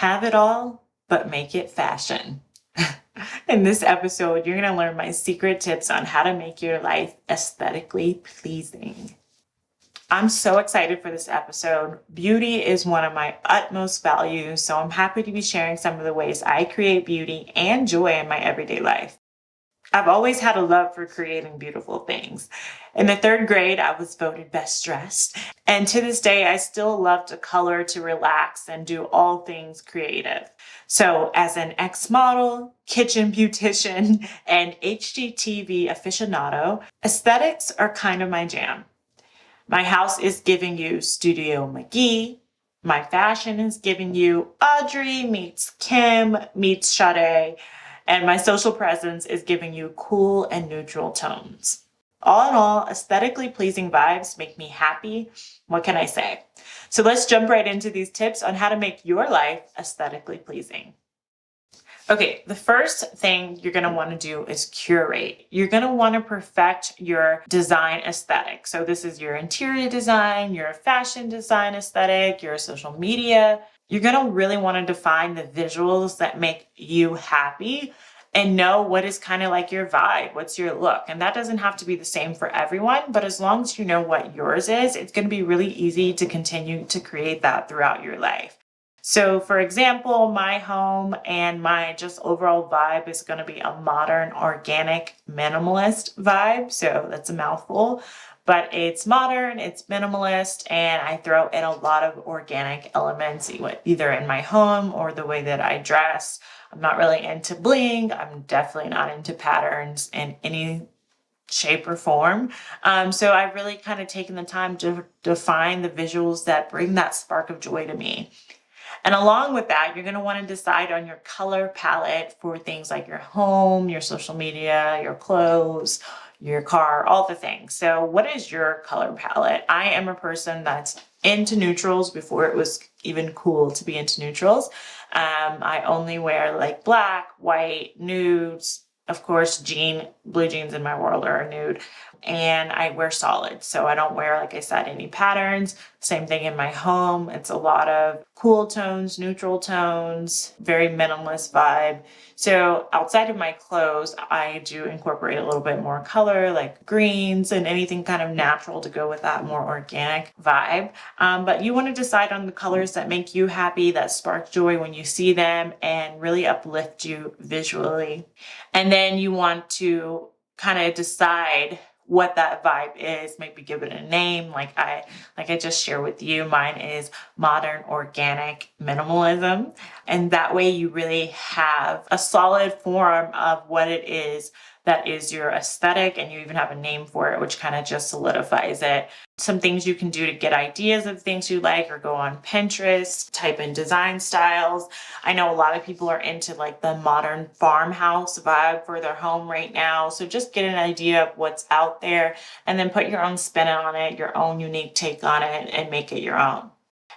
Have it all, but make it fashion. In this episode, you're going to learn my secret tips on how to make your life aesthetically pleasing. I'm so excited for this episode. Beauty is one of my utmost values, so I'm happy to be sharing some of the ways I create beauty and joy in my everyday life. I've always had a love for creating beautiful things. In the third grade, I was voted best dressed. And to this day, I still love to color, to relax, and do all things creative. So as an ex-model, kitchen beautician, and HGTV aficionado, aesthetics are kind of my jam. My house is giving you Studio McGee. My fashion is giving you Audrey meets Kim meets Sade. And my social presence is giving you cool and neutral tones. All in all, aesthetically pleasing vibes make me happy. What can I say? So let's jump right into these tips on how to make your life aesthetically pleasing. Okay, the first thing you're going to want to do is curate. You're going to want to perfect your design aesthetic. So this is your interior design, your fashion design aesthetic, your social media. You're going to really want to define the visuals that make you happy and know what is kind of like your vibe, what's your look. And that doesn't have to be the same for everyone, but as long as you know what yours is, it's going to be really easy to continue to create that throughout your life. So for example, my home and my just overall vibe is going to be a modern, organic, minimalist vibe. So that's a mouthful, but it's modern, it's minimalist, and I throw in a lot of organic elements, either in my home or the way that I dress. I'm not really into bling. I'm definitely not into patterns in any shape or form. So I've really kind of taken the time to define the visuals that bring that spark of joy to me. And along with that, you're going to want to decide on your color palette for things like your home, your social media, your clothes, your car, all the things. So what is your color palette? I am a person that's into neutrals before it was even cool to be into neutrals. I only wear like black, white, nudes. Of course, blue jeans in my world are a nude. And I wear solids. So I don't wear, like I said, any patterns. Same thing in my home. It's a lot of cool tones, neutral tones, very minimalist vibe. So outside of my clothes, I do incorporate a little bit more color, like greens and anything kind of natural to go with that more organic vibe. But you want to decide on the colors that make you happy, that spark joy when you see them, and really uplift you visually. And then you want to kind of decide what that vibe is, maybe give it a name. Like I just shared with you, mine is modern organic minimalism. And that way you really have a solid form of what it is that is your aesthetic, and you even have a name for it, which kind of just solidifies it. Some things you can do to get ideas of things you like, or go on Pinterest, type in design styles. I know a lot of people are into like the modern farmhouse vibe for their home right now. So just get an idea of what's out there and then put your own spin on it, your own unique take on it, and make it your own.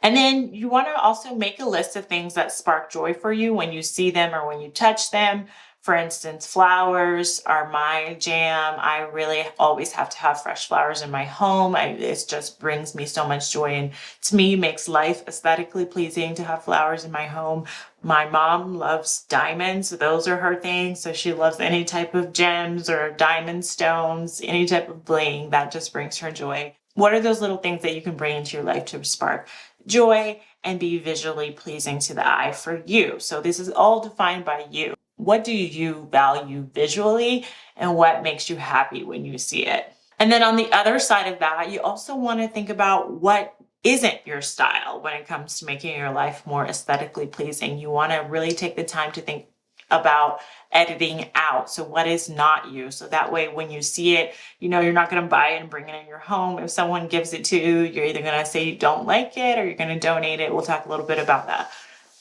And then you want to also make a list of things that spark joy for you when you see them or when you touch them. For instance, flowers are my jam. I really always have to have fresh flowers in my home. It just brings me so much joy, and to me makes life aesthetically pleasing to have flowers in my home. My mom loves diamonds. Those are her things. So she loves any type of gems or diamond stones, any type of bling. That just brings her joy. What are those little things that you can bring into your life to spark joy and be visually pleasing to the eye for you? So this is all defined by you. What do you value visually, and what makes you happy when you see it? And then on the other side of that, you also want to think about what isn't your style when it comes to making your life more aesthetically pleasing. You want to really take the time to think about editing out. So what is not you? So that way, when you see it, you know, you're not going to buy it and bring it in your home. If someone gives it to you, you're either going to say you don't like it or you're going to donate it. We'll talk a little bit about that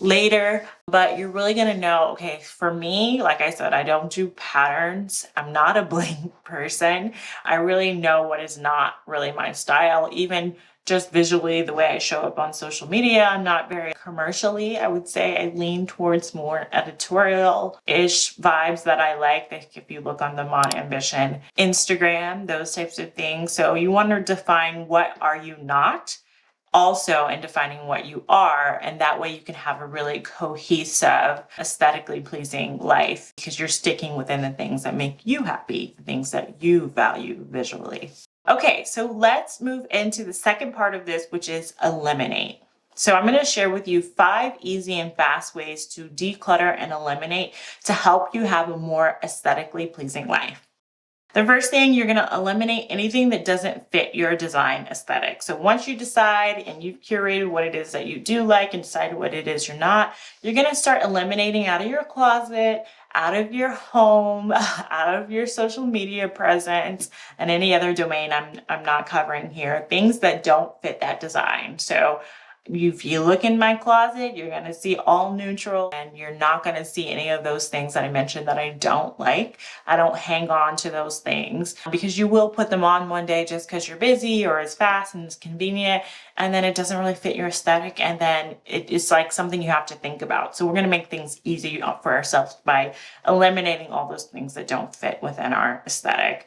later, but you're really going to know, okay, for me, like I said, I don't do patterns. I'm not a bling person. I really know what is not really my style. Even just visually, the way I show up on social media, I'm not very commercially. I would say I lean towards more editorial-ish vibes that I like if you look on the modAmbition Instagram, those types of things. So you want to define what are you not, also in defining what you are. And that way you can have a really cohesive, aesthetically pleasing life because you're sticking within the things that make you happy, the things that you value visually. Okay, so let's move into the second part of this, which is eliminate. So I'm going to share with you 5 easy and fast ways to declutter and eliminate to help you have a more aesthetically pleasing life. The first thing, you're going to eliminate anything that doesn't fit your design aesthetic. So once you decide and you've curated what it is that you do like and decided what it is you're not, you're going to start eliminating out of your closet, out of your home, out of your social media presence, and any other domain I'm not covering here, things that don't fit that design. So if you look in my closet, you're going to see all neutral, and you're not going to see any of those things that I mentioned that I don't like. I don't hang on to those things because you will put them on one day just because you're busy or it's fast and it's convenient, and then it doesn't really fit your aesthetic, and then it's like something you have to think about. So we're going to make things easy for ourselves by eliminating all those things that don't fit within our aesthetic.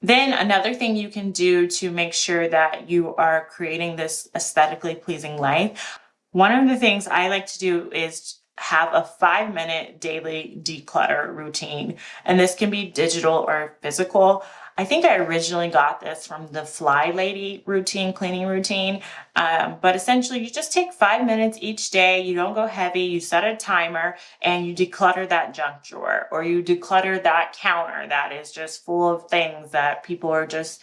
Then another thing you can do to make sure that you are creating this aesthetically pleasing life, one of the things I like to do is have a 5-minute daily declutter routine. And this can be digital or physical. I think I originally got this from the Fly Lady cleaning routine. But essentially you just take 5 minutes each day. You don't go heavy. You set a timer and you declutter that junk drawer, or you declutter that counter that is just full of things that people are just,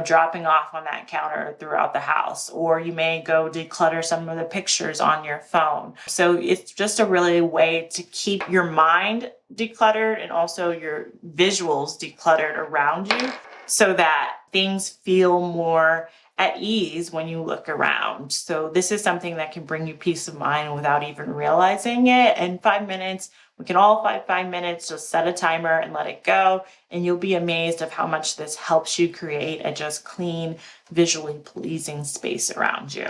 dropping off on that counter throughout the house. Or you may go declutter some of the pictures on your phone. So it's just a really way to keep your mind decluttered and also your visuals decluttered around you so that things feel more at ease when you look around. So this is something that can bring you peace of mind without even realizing it. In 5 minutes, we can all 5 minutes, just set a timer and let it go. And you'll be amazed of how much this helps you create a just clean, visually pleasing space around you.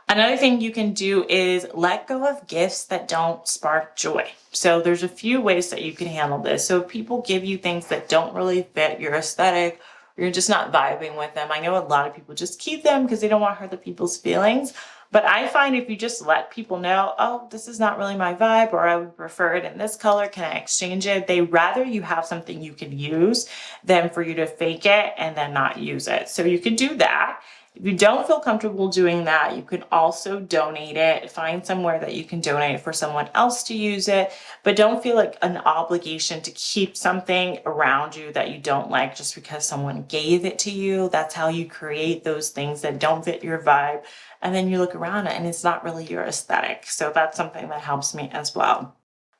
Another thing you can do is let go of gifts that don't spark joy. So there's a few ways that you can handle this. So if people give you things that don't really fit your aesthetic, or you're just not vibing with them, I know a lot of people just keep them because they don't want to hurt the people's feelings. But I find if you just let people know, oh, this is not really my vibe, or I would prefer it in this color, can I exchange it? They rather you have something you can use than for you to fake it and then not use it. So you can do that. If you don't feel comfortable doing that, you can also donate it. Find somewhere that you can donate it for someone else to use it, but don't feel like an obligation to keep something around you that you don't like just because someone gave it to you. That's how you create those things that don't fit your vibe. And then you look around and it's not really your aesthetic. So that's something that helps me as well.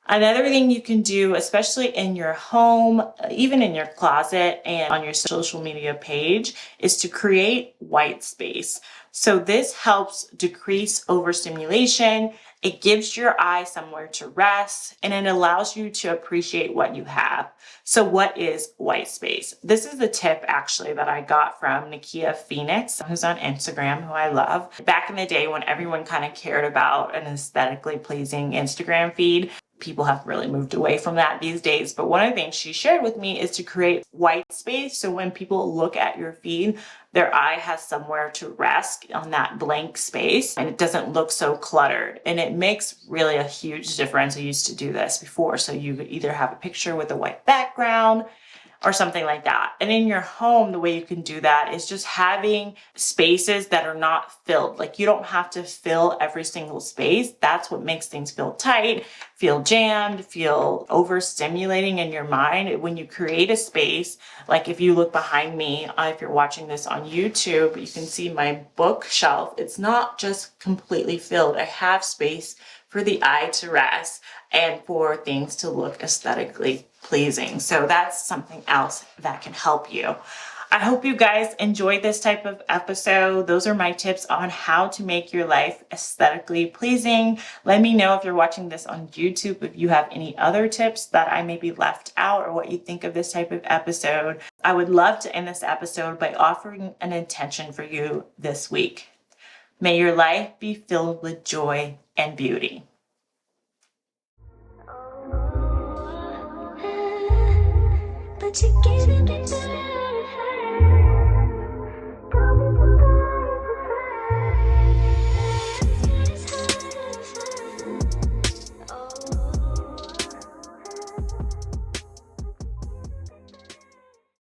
Another thing you can do, especially in your home, even in your closet and on your social media page, is to create white space. So this helps decrease overstimulation. It gives your eye somewhere to rest, and it allows you to appreciate what you have. So what is white space? This is the tip actually that I got from Nakia Phoenix, who's on Instagram, who I love. Back in the day when everyone kind of cared about an aesthetically pleasing Instagram feed, people have really moved away from that these days. But one of the things she shared with me is to create white space. So when people look at your feed, their eye has somewhere to rest on that blank space and it doesn't look so cluttered. And it makes really a huge difference. I used to do this before. So you could either have a picture with a white background or something like that. And in your home, the way you can do that is just having spaces that are not filled. Like you don't have to fill every single space. That's what makes things feel tight, feel jammed, feel overstimulating in your mind. When you create a space, like if you look behind me, if you're watching this on YouTube, you can see my bookshelf. It's not just completely filled. I have space for the eye to rest and for things to look aesthetically pleasing. So that's something else that can help you. I hope you guys enjoyed this type of episode. Those are my tips on how to make your life aesthetically pleasing. Let me know if you're watching this on YouTube, if you have any other tips that I maybe left out or what you think of this type of episode. I would love to end this episode by offering an intention for you this week. May your life be filled with joy and beauty. But you're giving me